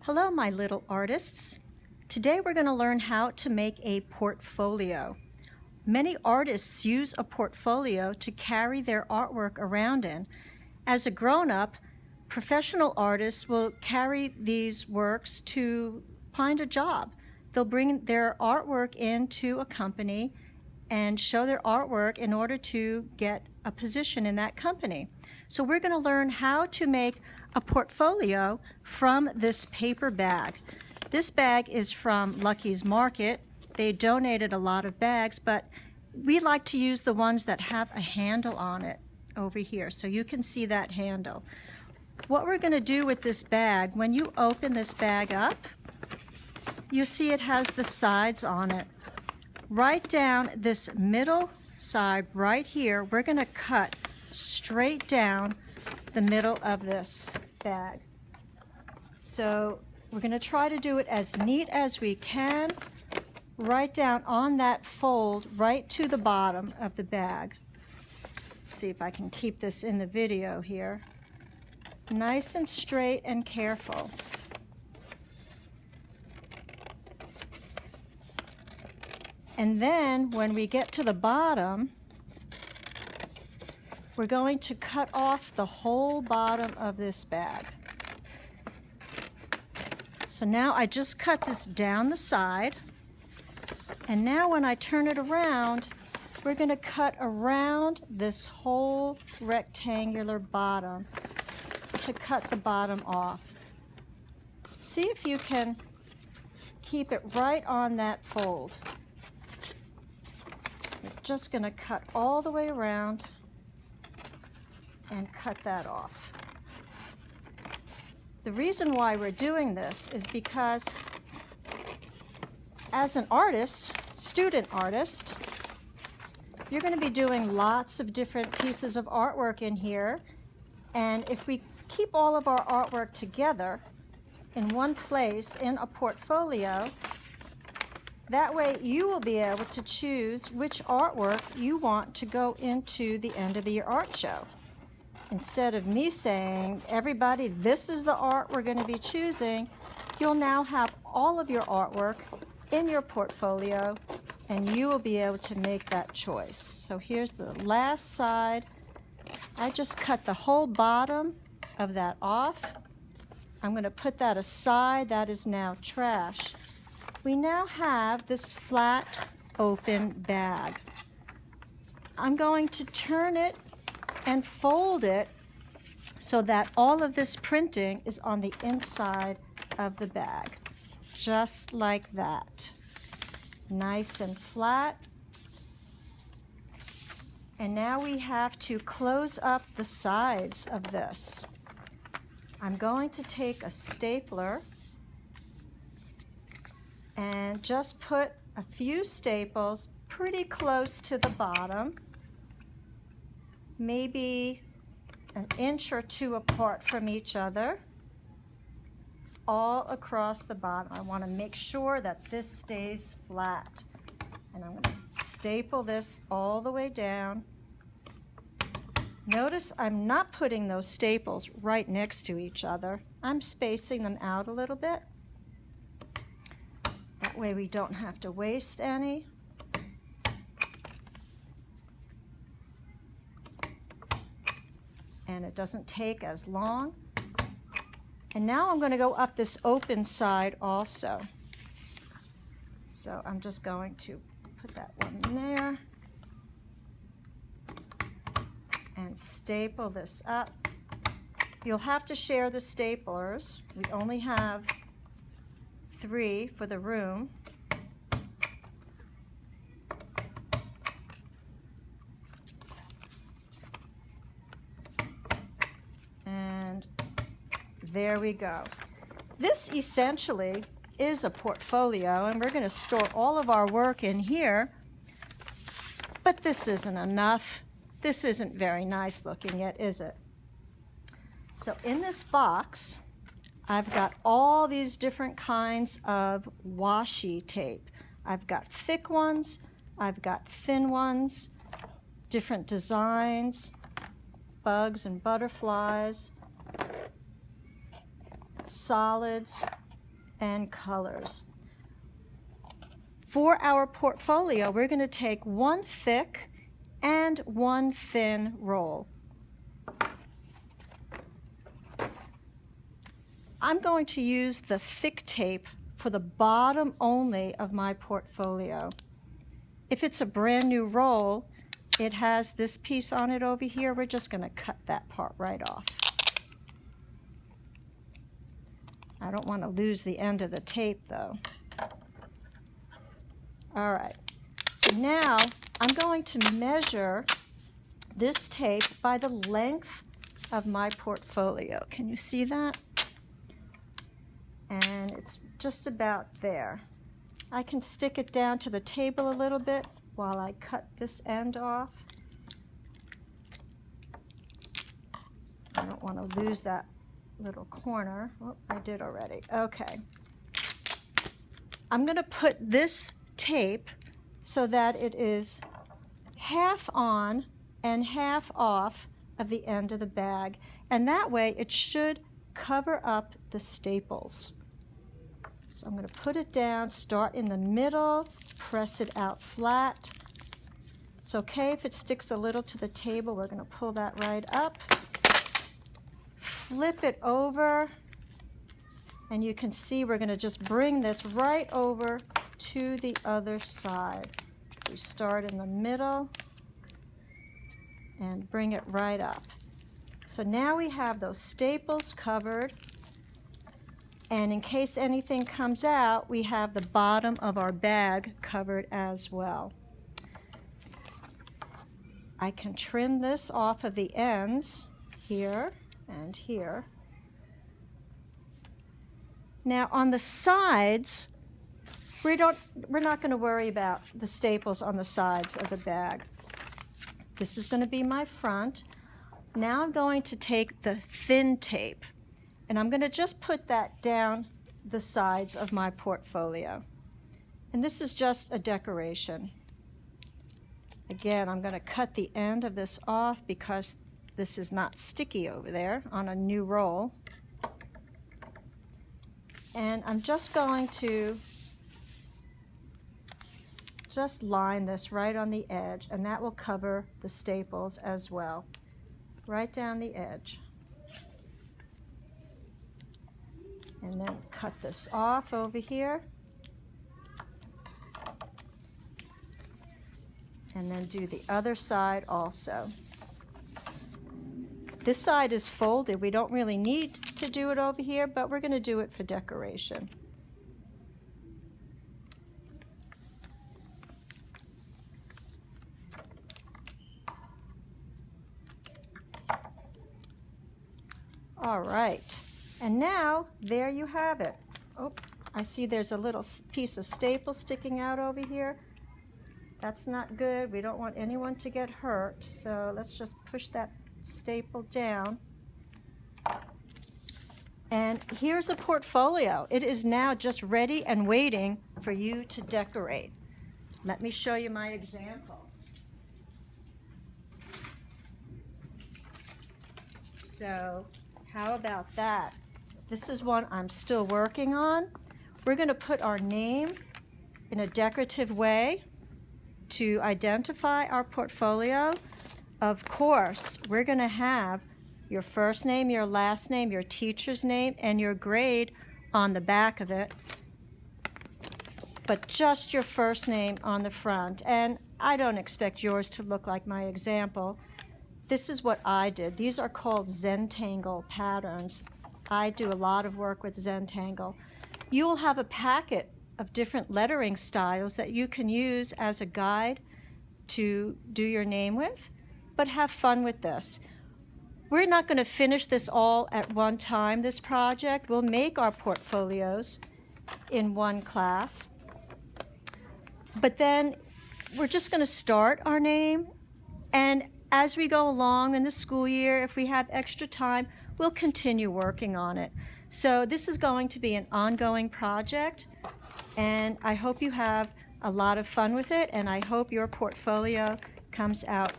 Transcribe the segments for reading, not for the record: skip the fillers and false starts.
Hello, my little artists. Today we're going to learn how to make a portfolio. Many artists use a portfolio to carry their artwork around in. As a grown-up, professional artists will carry these works to find a job. They'll bring their artwork into a company and show their artwork in order to get a position in that company. So we're going to learn how to make a portfolio from this paper bag. This bag is from Lucky's Market. They donated a lot of bags, but we like to use the ones that have a handle on it over here, so you can see that handle. What we're going to do with this bag, when you open this bag up, you see it has the sides on it. Right down this middle side right here, we're going to cut straight down the middle of this bag. So we're going to try to do it as neat as we can, right down on that fold, right to the bottom of the bag. Let's see if I can keep this in the video here. Nice and straight and careful. And then when we get to the bottom, we're going to cut off the whole bottom of this bag. So now I just cut this down the side, and now when I turn it around, we're going to cut around this whole rectangular bottom to cut the bottom off. See if you can keep it right on that fold. We're just going to cut all the way around and cut that off. The reason why we're doing this is because as an artist, student artist, you're going to be doing lots of different pieces of artwork in here, and if we keep all of our artwork together in one place in a portfolio, that way you will be able to choose which artwork you want to go into the end of your art show. Instead of me saying, everybody, this is the art we're going to be choosing, you'll now have all of your artwork in your portfolio, and you will be able to make that choice. So here's the last side. I just cut the whole bottom of that off. I'm going to put that aside. That is now trash. We now have this flat, open bag. I'm going to turn it and fold it so that all of this printing is on the inside of the bag, just like that. Nice and flat. And now we have to close up the sides of this. I'm going to take a stapler and just put a few staples pretty close to the bottom, maybe an inch or two apart from each other, all across the bottom. I want to make sure that this stays flat. And I'm going to staple this all the way down. Notice I'm not putting those staples right next to each other. I'm spacing them out a little bit. That way we don't have to waste any. And it doesn't take as long. And now I'm going to go up this open side also. So I'm just going to put that one there and staple this up. You'll have to share the staplers. We only have 3 for the room. And there we go. This essentially is a portfolio, and we're going to store all of our work in here, but this isn't enough. This isn't very nice looking yet, is it? So in this box, I've got all these different kinds of washi tape. I've got thick ones, I've got thin ones, different designs, bugs and butterflies, solids, and colors. For our portfolio, we're going to take one thick and one thin roll. I'm going to use the thick tape for the bottom only of my portfolio. If it's a brand new roll, it has this piece on it over here. We're just going to cut that part right off. I don't want to lose the end of the tape though. All right, so now I'm going to measure this tape by the length of my portfolio. Can you see that? And it's just about there. I can stick it down to the table a little bit while I cut this end off. I don't want to lose that little corner. Oh, I did already. Okay. I'm going to put this tape so that it is half on and half off of the end of the bag, and that way it should cover up the staples. So I'm going to put it down, start in the middle, press it out flat. It's okay if it sticks a little to the table. We're going to pull that right up, flip it over, and you can see we're going to just bring this right over to the other side. We start in the middle and bring it right up. So now we have those staples covered, and in case anything comes out, we have the bottom of our bag covered as well. I can trim this off of the ends here and here. Now on the sides, we're not going to worry about the staples on the sides of the bag. This is going to be my front. Now I'm going to take the thin tape, and I'm going to just put that down the sides of my portfolio. And this is just a decoration. Again, I'm going to cut the end of this off because this is not sticky over there on a new roll. And I'm just going to just line this right on the edge, and that will cover the staples as well, right down the edge. And then cut this off over here, and then do the other side also. This side is folded. We don't really need to do it over here, but we're going to do it for decoration. All right, and now there you have it. Oh, I see there's a little piece of staple sticking out over here. That's not good. We don't want anyone to get hurt, so let's just push that staple down. And here's a portfolio. It is now just ready and waiting for you to decorate. Let me show you my example. So how about that? This is one I'm still working on. We're going to put our name in a decorative way to identify our portfolio. Of course, we're going to have your first name, your last name, your teacher's name, and your grade on the back of it, but just your first name on the front. And I don't expect yours to look like my example. This is what I did. These are called Zentangle patterns. I do a lot of work with Zentangle. You will have a packet of different lettering styles that you can use as a guide to do your name with, but have fun with this. We're not going to finish this all at one time, this project. We'll make our portfolios in one class, but then we're just going to start our name, and as we go along in the school year, if we have extra time, we'll continue working on it. So this is going to be an ongoing project, and I hope you have a lot of fun with it, and I hope your portfolio comes out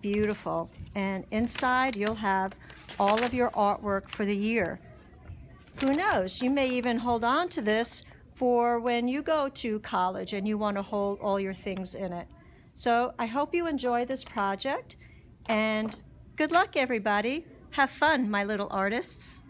beautiful. And inside, you'll have all of your artwork for the year. who knows, you may even hold on to this for when you go to college and you want to hold all your things in it. So I hope you enjoy this project, and good luck, everybody. Have fun, my little artists.